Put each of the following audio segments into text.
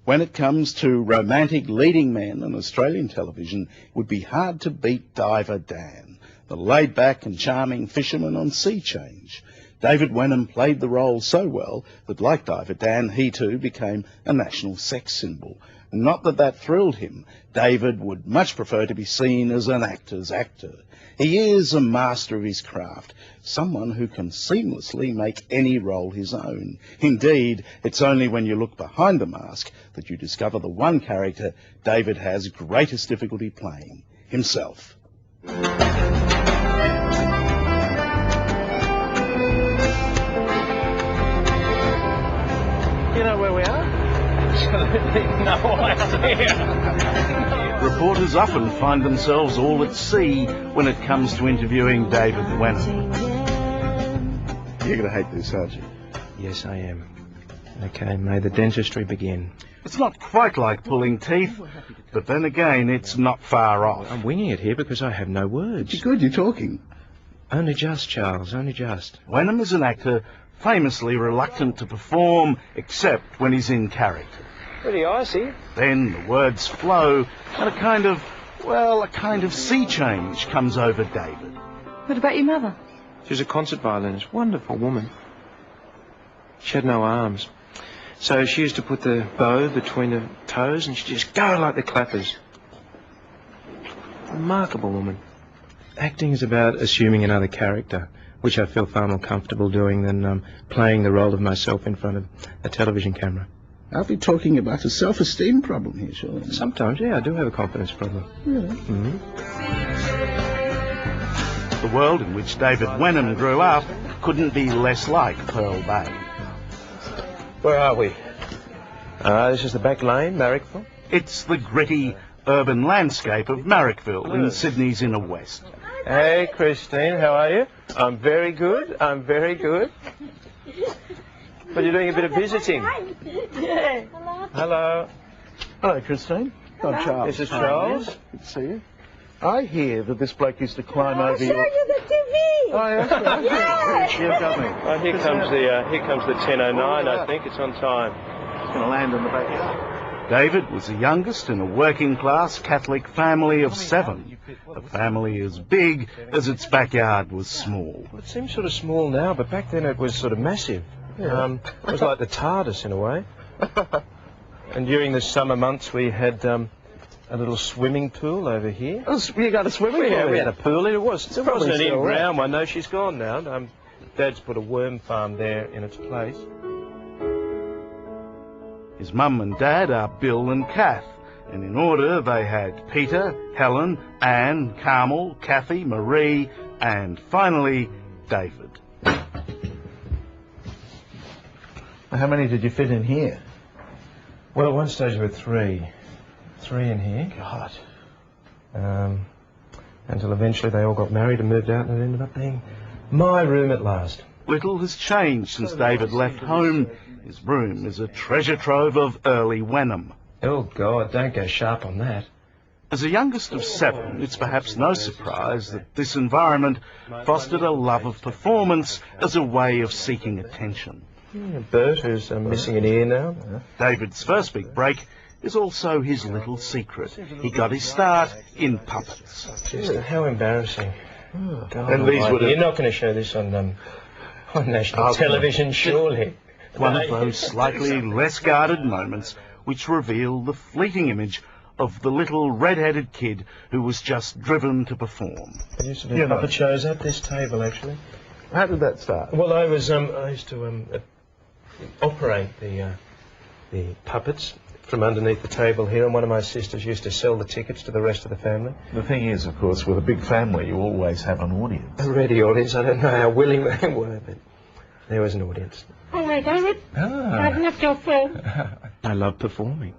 When it comes to romantic leading men on Australian television, it would be hard to beat Diver Dan, the laid-back and charming fisherman on Sea Change. David Wenham played the role so well that, like Diver Dan, he too became a national sex symbol. Not that that thrilled him. David would much prefer to be seen as an actor's actor. He is a master of his craft, someone who can seamlessly make any role his own. Indeed, it's only when you look behind the mask that you discover the one character David has greatest difficulty playing, himself. You know where we are? Absolutely no idea. Reporters often find themselves all at sea when it comes to interviewing David Wenham. You're going to hate this, aren't you? Yes, I am. Okay, may the dentistry begin. It's not quite like pulling teeth, but then again, it's not far off. I'm winging it here because I have no words. You're good, you're talking. Only just, Charles, only just. Wenham is an actor famously reluctant to perform, except when he's in character. Pretty icy. Then the words flow, and a kind of sea change comes over David. What about your mother? She was a concert violinist, wonderful woman. She had no arms. So she used to put the bow between her toes and she'd just go like the clappers. Remarkable woman. Acting is about assuming another character, which I feel far more comfortable doing than playing the role of myself in front of a television camera. I'll be talking about a self-esteem problem here, surely. Sometimes, yeah, I do have a confidence problem. Really? Mm-hmm. The world in which David Wenham grew up couldn't be less like Pearl Bay. Where are we? This is the back lane, Marrickville. It's the gritty urban landscape of Marrickville in Sydney's inner west. Hey, Christine, how are you? I'm very good, I'm very good. But you're doing a bit of visiting. Hello. Hello. Hello, Christine. I'm Charles. This is Charles. Good to see you. I hear that this bloke used to climb over I'll show you the TV. Oh, yeah? Yes. You've got me. Oh, here comes the 10:09, I think. It's on time. It's going to land in the backyard. David was the youngest in a working-class Catholic family of 7. A family as big as its backyard was small. It seems sort of small now, but back then it was sort of massive. It was like the TARDIS in a way. And during the summer months we had a little swimming pool over here. Oh, you got a swimming pool? Yeah, we had a pool. It wasn't an in-ground one. No, she's gone now. Dad's put a worm farm there in its place. His mum and dad are Bill and Kath, and in order they had Peter, Helen, Anne, Carmel, Kathy, Marie, and finally David. How many did you fit in here? Well, at one stage there were 3. 3 in here. God. Until eventually they all got married and moved out, and it ended up being my room at last. Little has changed since David left home. His room is a treasure trove of early Wenham. Oh, God, don't go sharp on that. As the youngest of 7, it's perhaps no surprise that this environment fostered a love of performance as a way of seeking attention. Yeah, Bert, who's missing an ear now. David's first big break is also his little secret. He got his start in puppets. Just how embarrassing. Oh, God, and these would have... You're not going to show this on national television, surely. One of those slightly less guarded moments which reveal the fleeting image of the little red-headed kid who was just driven to perform. There used to be puppet shows at this table, actually. How did that start? Well, I used to operate the puppets from underneath the table here, and one of my sisters used to sell the tickets to the rest of the family. The thing is, of course, with a big family, you always have an audience. A ready audience. I don't know how willing they were, but there was an audience. Hello, David. I've left your phone. I love performing.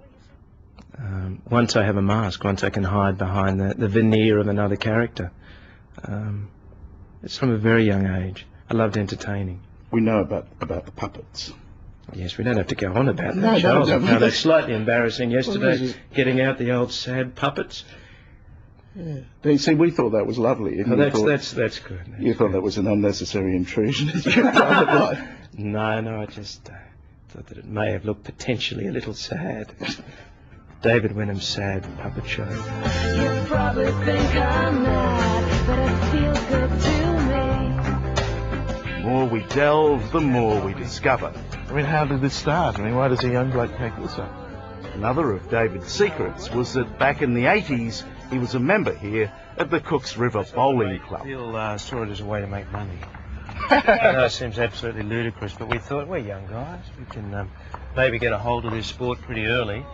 Once I have a mask, once I can hide behind the veneer of another character. It's from a very young age. I loved entertaining. We know about the puppets. Yes, we don't have to go on about that, No, Charles. no, I found it slightly embarrassing yesterday, getting out the old sad puppets. Yeah. You see, we thought that was lovely. Oh, that's good. You thought that was an unnecessary intrusion into your private life. No, I just thought that it may have looked potentially a little sad. David Wenham's sad puppet show. You probably think I'm mad, but it feels good to me. The more we delve, the more we discover. I mean, how did this start? I mean, why does a young bloke take this up? Another of David's secrets was that back in the 80s, he was a member here at the Cooks River Bowling Club. Phil saw it as a way to make money. I know it seems absolutely ludicrous, but we thought, we're young guys, we can maybe get a hold of this sport pretty early.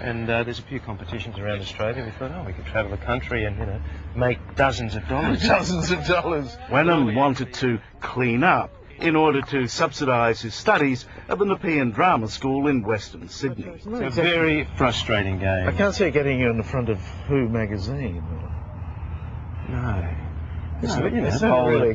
And there's a few competitions around Australia. We thought, we could travel the country and, make dozens of dollars. Dozens of dollars. Wenham wanted to clean up in order to subsidise his studies at the Nepean Drama School in Western Sydney. It's a very frustrating game. I can't see it getting you in the front of Who magazine. No. It's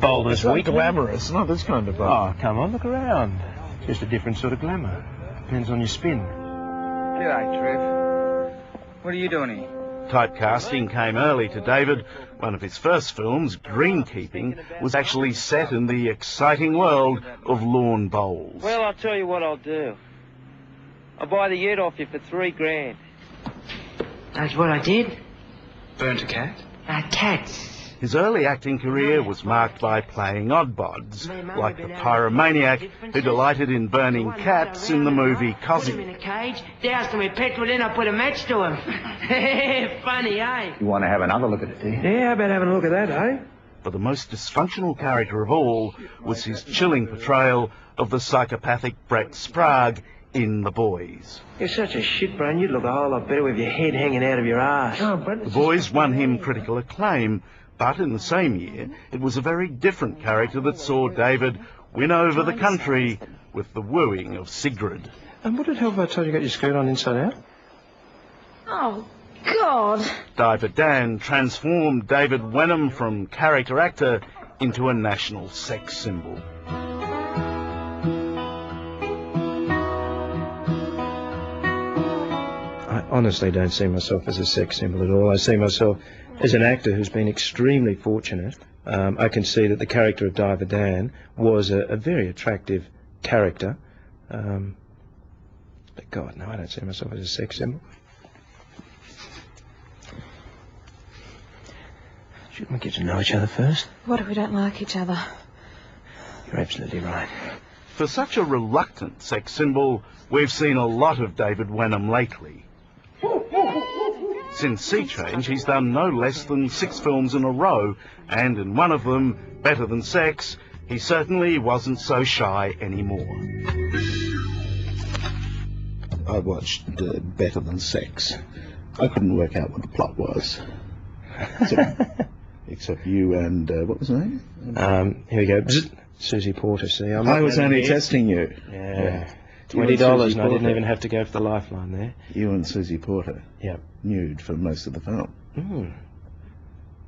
Boulders not Weekly. glamorous, not this kind of boat. Oh, come on, look around. Just a different sort of glamour. Depends on your spin. G'day, Trev. What are you doing here? Typecasting came early to David. One of his first films, Greenkeeping, was actually set in the exciting world of lawn bowls. Well, I'll tell you what I'll do. I'll buy the ute off you for $3,000. That's what I did. Burnt a cat? Cats. His early acting career was marked by playing oddbods, like the pyromaniac who delighted in burning cats in the movie Put him in Cosy. a cage, doused him with petrol, then I put a match to him. Funny, eh? You want to have another look at it, do you? Yeah, how about having a look at that, eh? But the most dysfunctional character of all was his chilling portrayal of the psychopathic Brett Sprague in The Boys. You're such a shitbrain, you'd look a whole lot better with your head hanging out of your ass. Oh, but The Boys won him critical acclaim, but in the same year, it was a very different character that saw David win over the country with the wooing of Sigrid. And what did help if I told you got your skirt on inside out? Oh, God. Diver Dan transformed David Wenham from character actor into a national sex symbol. I honestly don't see myself as a sex symbol at all. I see myself as an actor who's been extremely fortunate. I can see that the character of Diver Dan was a very attractive character. But God, no, I don't see myself as a sex symbol. Shouldn't we get to know each other first? What if we don't like each other? You're absolutely right. For such a reluctant sex symbol, we've seen a lot of David Wenham lately. Since Sea Change, he's done no less than 6 films in a row, and in one of them, Better Than Sex, he certainly wasn't so shy anymore. I watched Better Than Sex. I couldn't work out what the plot was. Except you and, what was her name? Here we go. Susie Porter, see? I was only testing you. Yeah. You and $20 Susie and I didn't Porter. even have to go for the lifeline there. You and Susie Porter. Yeah. Nude for most of the film. Mm.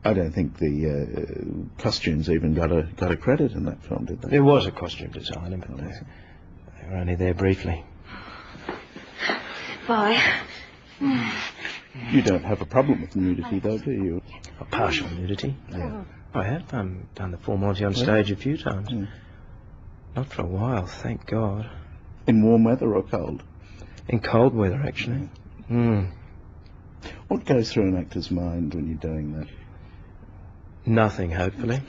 I don't think the costumes even got a credit in that film, did they? There was a costume designer, but they were only there briefly. Bye. You don't have a problem with nudity, though, do you? A partial nudity. Yeah. I have done the full Monty on stage a few times. Mm. Not for a while, thank God. In warm weather or cold? In cold weather, actually. Mm. What goes through an actor's mind when you're doing that? Nothing, hopefully.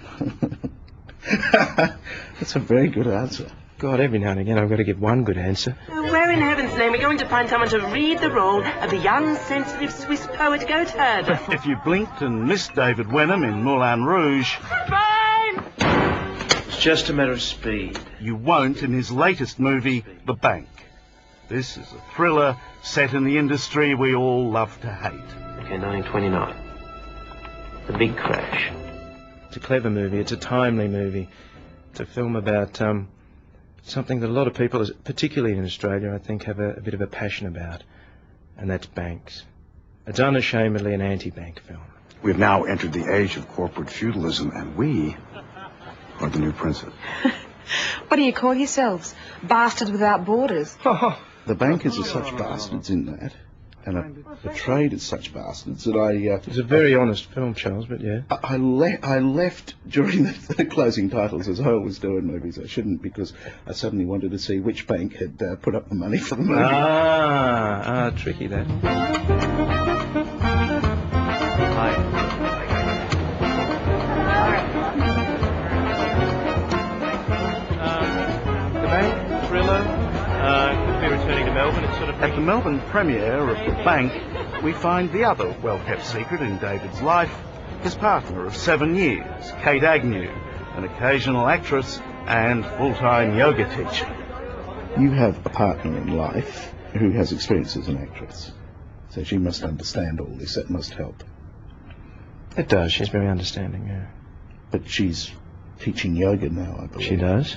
That's a very good answer. God, every now and again I've got to give one good answer. Where in heaven's name are we going to find someone to read the role of the young, sensitive Swiss poet Goethe? If you blinked and missed David Wenham in Moulin Rouge, Fine! It's just a matter of speed. you won't in his latest movie, The Bank. This is a thriller set in the industry we all love to hate. Okay, 1929. The big crash. It's a clever movie. It's a timely movie. It's a film about something that a lot of people, particularly in Australia, I think, have a bit of a passion about, and that's banks. It's unashamedly an anti-bank film. We've now entered the age of corporate feudalism, and we are the new princes. What do you call yourselves? Bastards without borders. The bankers are such bastards in that. and are portrayed as such bastards that It's a very honest film, Charles, but yeah. I left during the closing titles, as I always do in movies. I shouldn't, because I suddenly wanted to see which bank had put up the money for the movie. Tricky that. The bank, thriller, could be returning to Melbourne. It's sort of At the Melbourne premiere of The Bank, we find the other well-kept secret in David's life, his partner of 7 years, Kate Agnew, an occasional actress and full-time yoga teacher. You have a partner in life who has experience as an actress, so she must understand all this. That must help. It does. She's very understanding, yeah. But she's teaching yoga now, I believe. She does.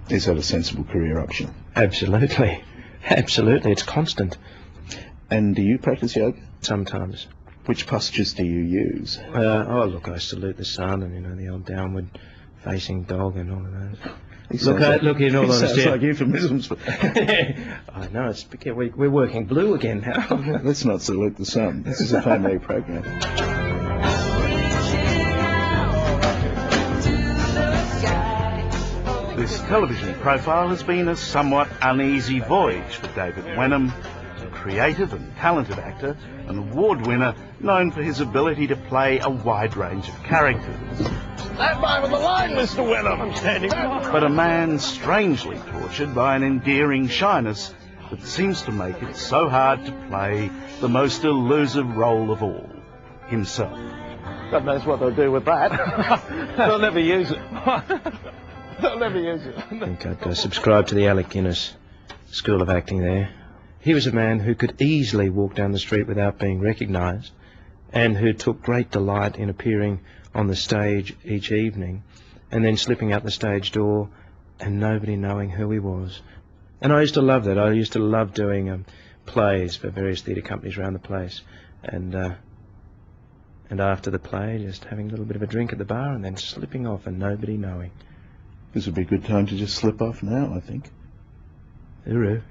Is that a sensible career option? Absolutely. Absolutely. It's constant. And do you practice yoga? Sometimes. Which postures do you use? Look, I salute the sun and, the old downward-facing dog and all of those. Look, in all honesty. Sounds like euphemisms. I know, we're working blue again now. Let's not salute the sun. This is a family program. This television profile has been a somewhat uneasy voyage for David Wenham, a creative and talented actor, an award winner known for his ability to play a wide range of characters. Stand by with the line, Mr. Wenham. I'm standing by. But a man strangely tortured by an endearing shyness that seems to make it so hard to play the most elusive role of all, himself. God knows what they'll do with that. They'll never use it. They'll never use it. I think I'd subscribe to the Alec Guinness School of Acting there. He was a man who could easily walk down the street without being recognised, and who took great delight in appearing on the stage each evening and then slipping out the stage door and nobody knowing who he was. And I used to love that. I used to love doing plays for various theatre companies around the place, and after the play just having a little bit of a drink at the bar and then slipping off and nobody knowing. This would be a good time to just slip off now, I think. Hooroo.